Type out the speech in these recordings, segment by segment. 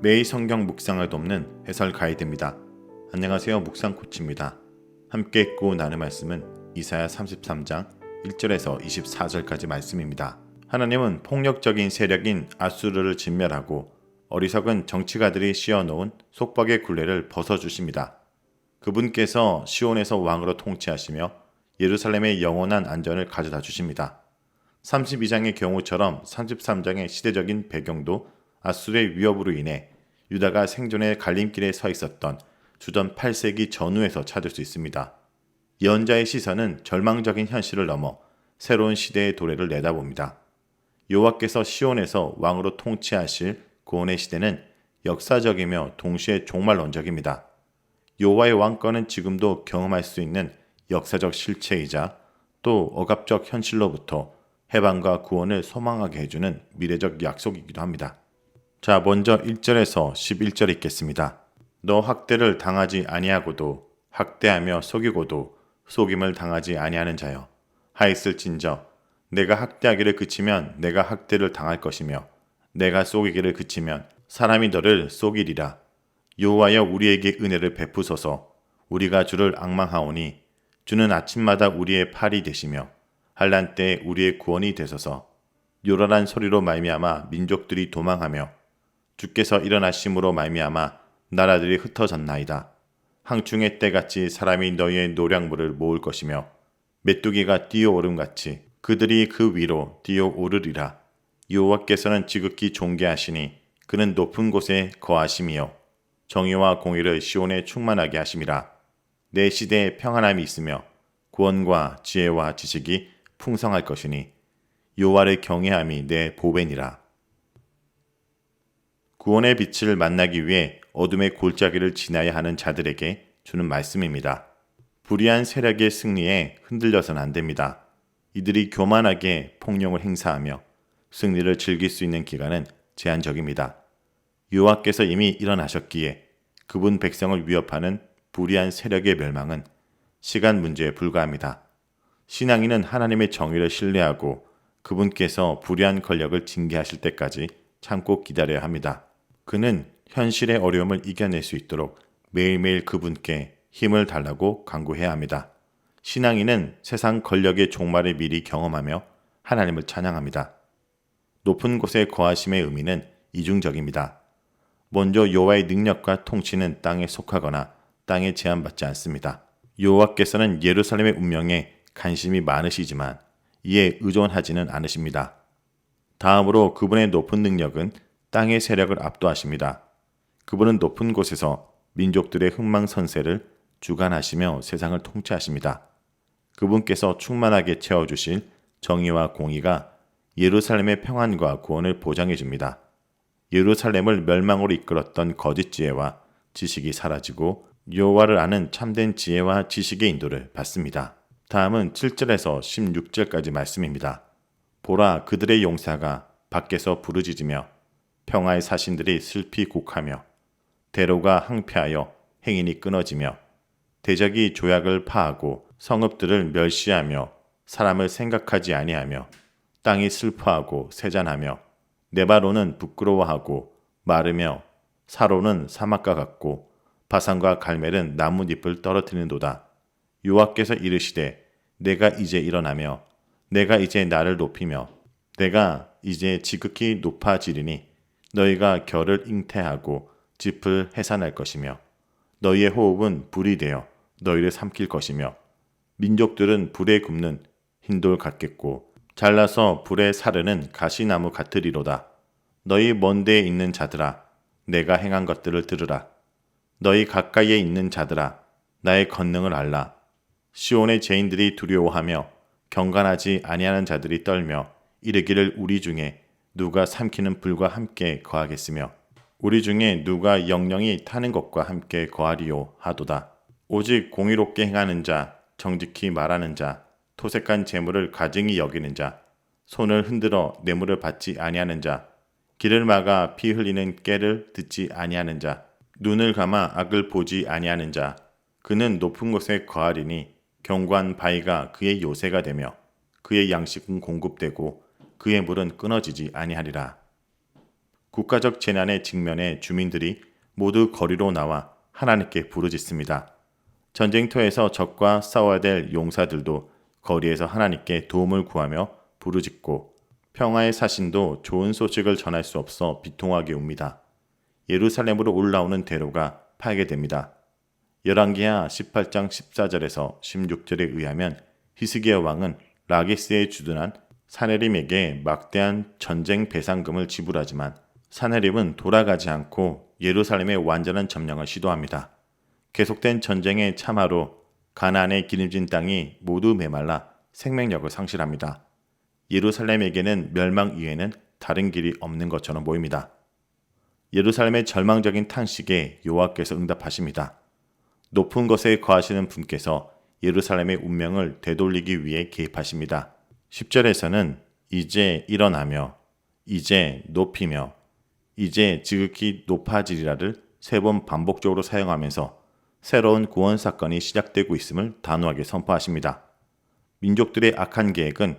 매일 성경 묵상을 돕는 해설 가이드입니다. 안녕하세요. 묵상 코치입니다. 함께 읽고 나눌 말씀은 이사야 33장 1절에서 24절까지 말씀입니다. 하나님은 폭력적인 세력인 아수르를 진멸하고 어리석은 정치가들이 씌워놓은 속박의 굴레를 벗어주십니다. 그분께서 시온에서 왕으로 통치하시며 예루살렘의 영원한 안전을 가져다 주십니다. 32장의 경우처럼 33장의 시대적인 배경도 아수르의 위협으로 인해 유다가 생존의 갈림길에 서 있었던 주전 8세기 전후에서 찾을 수 있습니다. 예언자의 시선은 절망적인 현실을 넘어 새로운 시대의 도래를 내다봅니다. 여호와께서 시온에서 왕으로 통치하실 구원의 시대는 역사적이며 동시에 종말론적입니다. 여호와의 왕권은 지금도 경험할 수 있는 역사적 실체이자 또 억압적 현실로부터 해방과 구원을 소망하게 해주는 미래적 약속이기도 합니다. 자, 먼저 1절에서 11절 읽겠습니다. 너 학대를 당하지 아니하고도 학대하며 속이고도 속임을 당하지 아니하는 자여, 하있을진저 내가 학대하기를 그치면 내가 학대를 당할 것이며 내가 속이기를 그치면 사람이 너를 속이리라. 여호와여 우리에게 은혜를 베푸소서. 우리가 주를 앙망하오니 주는 아침마다 우리의 팔이 되시며 환난 때에 우리의 구원이 되소서. 요란한 소리로 말미암아 민족들이 도망하며 주께서 일어나심으로 말미암아 나라들이 흩어졌나이다. 항충의 때같이 사람이 너희의 노량물을 모을 것이며 메뚜기가 뛰어오름같이 그들이 그 위로 뛰어오르리라. 여호와께서는 지극히 존귀하시니 그는 높은 곳에 거하심이요 정의와 공의를 시온에 충만하게 하심이라. 내 시대에 평안함이 있으며 구원과 지혜와 지식이 풍성할 것이니 여호와를 경외함이 내 보배니라. 구원의 빛을 만나기 위해 어둠의 골짜기를 지나야 하는 자들에게 주는 말씀입니다. 불의한 세력의 승리에 흔들려서는 안 됩니다. 이들이 교만하게 폭력을 행사하며 승리를 즐길 수 있는 기간은 제한적입니다. 여호와께서 이미 일어나셨기에 그분 백성을 위협하는 불의한 세력의 멸망은 시간 문제에 불과합니다. 신앙인은 하나님의 정의를 신뢰하고 그분께서 불의한 권력을 징계하실 때까지 참고 기다려야 합니다. 그는 현실의 어려움을 이겨낼 수 있도록 매일매일 그분께 힘을 달라고 간구해야 합니다. 신앙인은 세상 권력의 종말을 미리 경험하며 하나님을 찬양합니다. 높은 곳에 거하심의 의미는 이중적입니다. 먼저 여호와의 능력과 통치는 땅에 속하거나 땅에 제한받지 않습니다. 여호와께서는 예루살렘의 운명에 관심이 많으시지만 이에 의존하지는 않으십니다. 다음으로 그분의 높은 능력은 땅의 세력을 압도하십니다. 그분은 높은 곳에서 민족들의 흥망선쇠를 주관하시며 세상을 통치하십니다. 그분께서 충만하게 채워주실 정의와 공의가 예루살렘의 평안과 구원을 보장해 줍니다. 예루살렘을 멸망으로 이끌었던 거짓 지혜와 지식이 사라지고 여호와를 아는 참된 지혜와 지식의 인도를 받습니다. 다음은 7절에서 16절까지 말씀입니다. 보라, 그들의 용사가 밖에서 부르짖으며 평화의 사신들이 슬피 곡하며 대로가 항폐하여 행인이 끊어지며 대적이 조약을 파하고 성읍들을 멸시하며 사람을 생각하지 아니하며 땅이 슬퍼하고 세잔하며 네바로는 부끄러워하고 마르며 사로는 사막과 같고 바산과 갈멜은 나뭇잎을 떨어뜨리는도다. 여호와께서 이르시되 내가 이제 일어나며 내가 이제 나를 높이며 내가 이제 지극히 높아지리니 너희가 결을 잉태하고 짚을 해산할 것이며 너희의 호흡은 불이 되어 너희를 삼킬 것이며 민족들은 불에 굽는 흰돌 같겠고 잘라서 불에 사르는 가시나무 같으리로다. 너희 먼 데에 있는 자들아 내가 행한 것들을 들으라. 너희 가까이에 있는 자들아 나의 권능을 알라. 시온의 죄인들이 두려워하며 경건하지 아니하는 자들이 떨며 이르기를 우리 중에 누가 삼키는 불과 함께 거하겠으며 우리 중에 누가 영영이 타는 것과 함께 거하리요 하도다. 오직 공의롭게 행하는 자, 정직히 말하는 자, 토색한 재물을 가증히 여기는 자, 손을 흔들어 뇌물을 받지 아니하는 자, 길을 막아 피 흘리는 깨를 듣지 아니하는 자, 눈을 감아 악을 보지 아니하는 자, 그는 높은 곳에 거하리니 견고한 바위가 그의 요새가 되며 그의 양식은 공급되고 그의 물은 끊어지지 아니하리라. 국가적 재난에 직면해 주민들이 모두 거리로 나와 하나님께 부르짖습니다. 전쟁터에서 적과 싸워야 될 용사들도 거리에서 하나님께 도움을 구하며 부르짖고 평화의 사신도 좋은 소식을 전할 수 없어 비통하게 웁니다. 예루살렘으로 올라오는 대로가 파괴됩니다. 열왕기하 18장 14절에서 16절에 의하면 히스기야 왕은 라게스에 주둔한 사네립에게 막대한 전쟁 배상금을 지불하지만 사네립은 돌아가지 않고 예루살렘의 완전한 점령을 시도합니다. 계속된 전쟁의 참화로 가나안의 기름진 땅이 모두 메말라 생명력을 상실합니다. 예루살렘에게는 멸망 이외에는 다른 길이 없는 것처럼 보입니다. 예루살렘의 절망적인 탄식에 여호와께서 응답하십니다. 높은 것에 거하시는 분께서 예루살렘의 운명을 되돌리기 위해 개입하십니다. 10절에서는 이제 일어나며 이제 높이며 이제 지극히 높아지리라를 3번 반복적으로 사용하면서 새로운 구원 사건이 시작되고 있음을 단호하게 선포하십니다. 민족들의 악한 계획은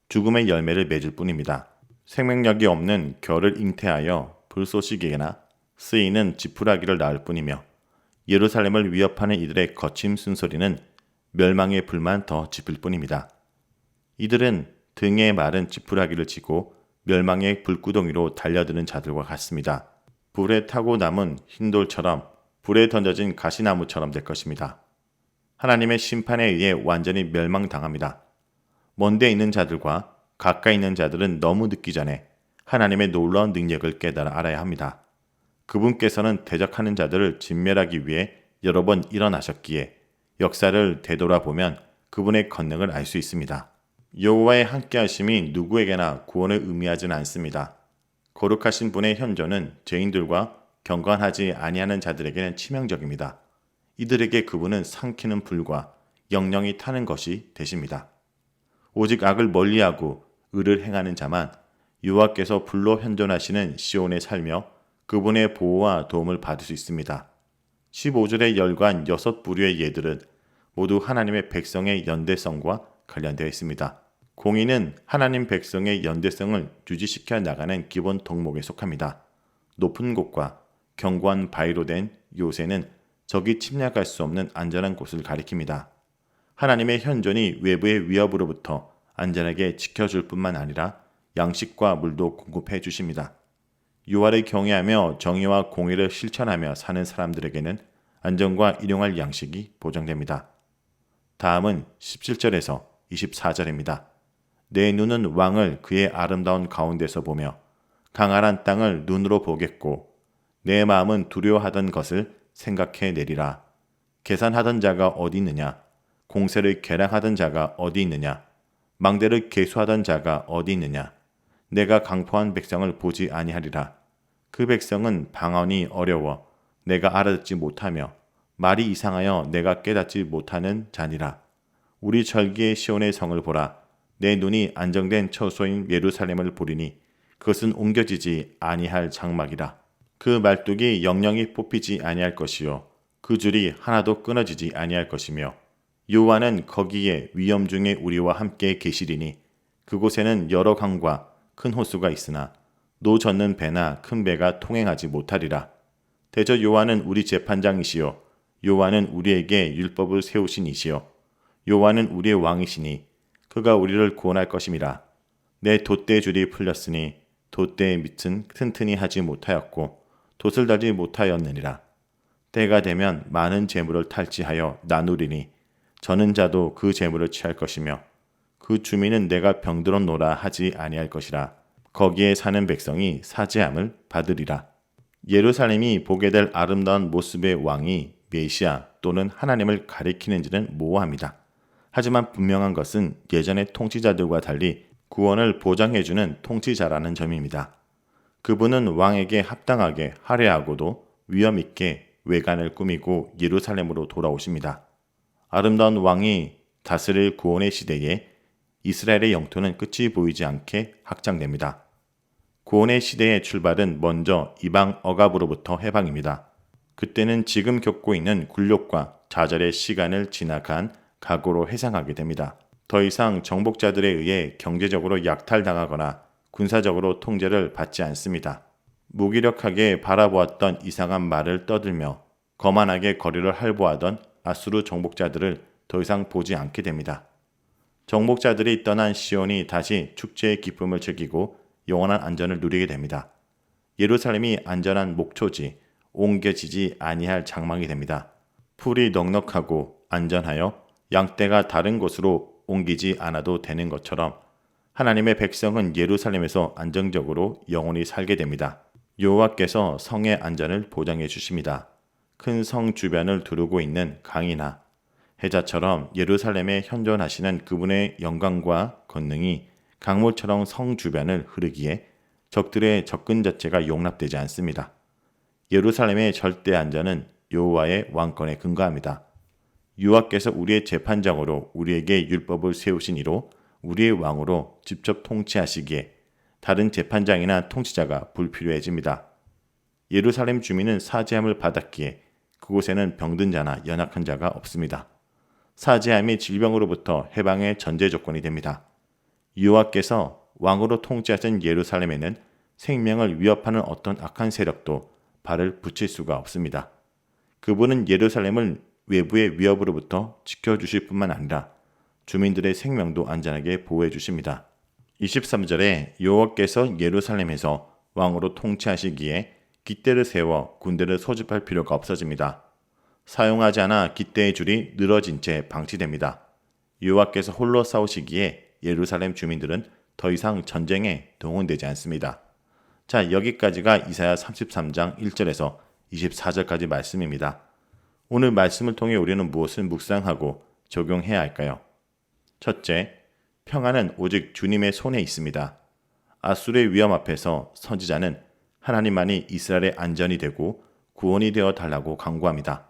죽음의 열매를 맺을 뿐입니다. 생명력이 없는 겨를 잉태하여 불쏘시개나 쓰이는 지푸라기를 낳을 뿐이며 예루살렘을 위협하는 이들의 거친 쓴소리는 멸망의 불만 더 짚을 뿐입니다. 이들은 등에 마른 지푸라기를 쥐고 멸망의 불구덩이로 달려드는 자들과 같습니다. 불에 타고 남은 흰돌처럼 불에 던져진 가시나무처럼 될 것입니다. 하나님의 심판에 의해 완전히 멸망당합니다. 먼데 있는 자들과 가까이 있는 자들은 너무 늦기 전에 하나님의 놀라운 능력을 깨달아 알아야 합니다. 그분께서는 대적하는 자들을 진멸하기 위해 여러 번 일어나셨기에 역사를 되돌아보면 그분의 권능을 알 수 있습니다. 여호와의 함께하심이 누구에게나 구원을 의미하지는 않습니다. 거룩하신 분의 현존은 죄인들과 경건하지 아니하는 자들에게는 치명적입니다. 이들에게 그분은 삼키는 불과 영영이 타는 것이 되십니다. 오직 악을 멀리하고 의를 행하는 자만 여호와께서 불로 현존하시는 시온에 살며 그분의 보호와 도움을 받을 수 있습니다. 15절에 열관 6부류의 예들은 모두 하나님의 백성의 연대성과 관련되어 있습니다. 공의는 하나님 백성의 연대성을 유지시켜 나가는 기본 덕목에 속합니다. 높은 곳과 견고한 바위로 된 요새는 적이 침략할 수 없는 안전한 곳을 가리킵니다. 하나님의 현존이 외부의 위협으로부터 안전하게 지켜줄 뿐만 아니라 양식과 물도 공급해 주십니다. 여호와를 경외하며 정의와 공의를 실천하며 사는 사람들에게는 안전과 일용할 양식이 보장됩니다. 다음은 17절에서 24절입니다. 내 눈은 왕을 그의 아름다운 가운데서 보며 강활한 땅을 눈으로 보겠고 내 마음은 두려워하던 것을 생각해 내리라. 계산하던 자가 어디 있느냐? 공세를 계량하던 자가 어디 있느냐? 망대를 계수하던 자가 어디 있느냐? 내가 강포한 백성을 보지 아니하리라. 그 백성은 방언이 어려워 내가 알아듣지 못하며 말이 이상하여 내가 깨닫지 못하는 자니라. 우리 절기의 시온의 성을 보라. 내 눈이 안정된 처소인 예루살렘을 보리니 그것은 옮겨지지 아니할 장막이라. 그 말뚝이 영영이 뽑히지 아니할 것이요 그 줄이 하나도 끊어지지 아니할 것이며 여호와는 거기에 위험 중에 우리와 함께 계시리니 그곳에는 여러 강과 큰 호수가 있으나 노 젓는 배나 큰 배가 통행하지 못하리라. 대저 여호와는 우리 재판장이시요 여호와는 우리에게 율법을 세우신 이시요 여호와는 우리의 왕이시니 그가 우리를 구원할 것임이라. 내 돛대의 줄이 풀렸으니 돛대의 밑은 튼튼히 하지 못하였고 돛을 달지 못하였느니라. 때가 되면 많은 재물을 탈취하여 나누리니 저는 자도 그 재물을 취할 것이며 그 주민은 내가 병들었노라 하지 아니할 것이라. 거기에 사는 백성이 사죄함을 받으리라. 예루살렘이 보게 될 아름다운 모습의 왕이 메시아 또는 하나님을 가리키는지는 모호합니다. 하지만 분명한 것은 예전의 통치자들과 달리 구원을 보장해주는 통치자라는 점입니다. 그분은 왕에게 합당하게 할애하고도 위엄있게 외관을 꾸미고 예루살렘으로 돌아오십니다. 아름다운 왕이 다스릴 구원의 시대에 이스라엘의 영토는 끝이 보이지 않게 확장됩니다. 구원의 시대의 출발은 먼저 이방 억압으로부터 해방입니다. 그때는 지금 겪고 있는 굴욕과 좌절의 시간을 지나간 각오로 회상하게 됩니다. 더 이상 정복자들에 의해 경제적으로 약탈당하거나 군사적으로 통제를 받지 않습니다. 무기력하게 바라보았던 이상한 말을 떠들며 거만하게 거리를 할보하던 아수르 정복자들을 더 이상 보지 않게 됩니다. 정복자들이 떠난 시온이 다시 축제의 기쁨을 즐기고 영원한 안전을 누리게 됩니다. 예루살렘이 안전한 목초지, 옮겨지지 아니할 장막이 됩니다. 풀이 넉넉하고 안전하여 양떼가 다른 곳으로 옮기지 않아도 되는 것처럼 하나님의 백성은 예루살렘에서 안정적으로 영원히 살게 됩니다. 여호와께서 성의 안전을 보장해 주십니다. 큰 성 주변을 두르고 있는 강이나 해자처럼 예루살렘에 현존하시는 그분의 영광과 권능이 강물처럼 성 주변을 흐르기에 적들의 접근 자체가 용납되지 않습니다. 예루살렘의 절대 안전은 여호와의 왕권에 근거합니다. 여호와께서 우리의 재판장으로 우리에게 율법을 세우신 이로 우리의 왕으로 직접 통치하시기에 다른 재판장이나 통치자가 불필요해집니다. 예루살렘 주민은 사죄함을 받았기에 그곳에는 병든 자나 연약한 자가 없습니다. 사죄함이 질병으로부터 해방의 전제 조건이 됩니다. 여호와께서 왕으로 통치하신 예루살렘에는 생명을 위협하는 어떤 악한 세력도 발을 붙일 수가 없습니다. 그분은 예루살렘을 외부의 위협으로부터 지켜주실 뿐만 아니라 주민들의 생명도 안전하게 보호해 주십니다. 23절에 여호와께서 예루살렘에서 왕으로 통치하시기에 깃대를 세워 군대를 소집할 필요가 없어집니다. 사용하지 않아 깃대의 줄이 늘어진 채 방치됩니다. 여호와께서 홀로 싸우시기에 예루살렘 주민들은 더 이상 전쟁에 동원되지 않습니다. 자, 여기까지가 이사야 33장 1절에서 24절까지 말씀입니다. 오늘 말씀을 통해 우리는 무엇을 묵상하고 적용해야 할까요? 첫째, 평안은 오직 주님의 손에 있습니다. 아수르의 위험 앞에서 선지자는 하나님만이 이스라엘의 안전이 되고 구원이 되어 달라고 간구합니다.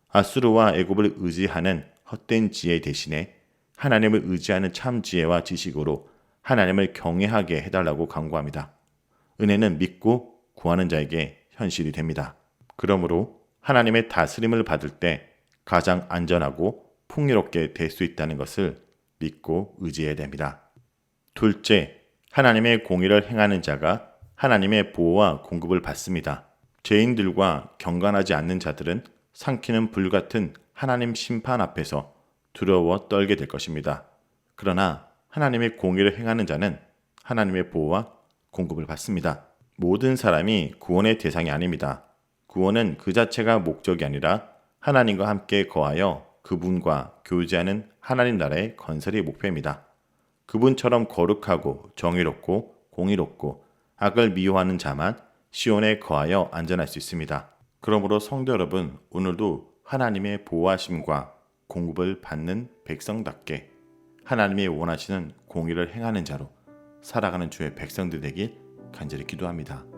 아수르와 애굽을 의지하는 헛된 지혜 대신에 하나님을 의지하는 참 지혜와 지식으로 하나님을 경외하게 해달라고 간구합니다. 은혜는 믿고 구하는 자에게 현실이 됩니다. 그러므로 하나님의 다스림을 받을 때 가장 안전하고 풍요롭게 될 수 있다는 것을 믿고 의지해야 됩니다. 둘째, 하나님의 공의를 행하는 자가 하나님의 보호와 공급을 받습니다. 죄인들과 경건하지 않는 자들은 삼키는 불같은 하나님 심판 앞에서 두려워 떨게 될 것입니다. 그러나 하나님의 공의를 행하는 자는 하나님의 보호와 공급을 받습니다. 모든 사람이 구원의 대상이 아닙니다. 구원은 그 자체가 목적이 아니라 하나님과 함께 거하여 그분과 교제하는 하나님 나라의 건설이 목표입니다. 그분처럼 거룩하고 정의롭고 공의롭고 악을 미워하는 자만 시온에 거하여 안전할 수 있습니다. 그러므로 성도 여러분, 오늘도 하나님의 보호하심과 공급을 받는 백성답게 하나님이 원하시는 공의를 행하는 자로 살아가는 주의 백성들 되길 간절히 기도합니다.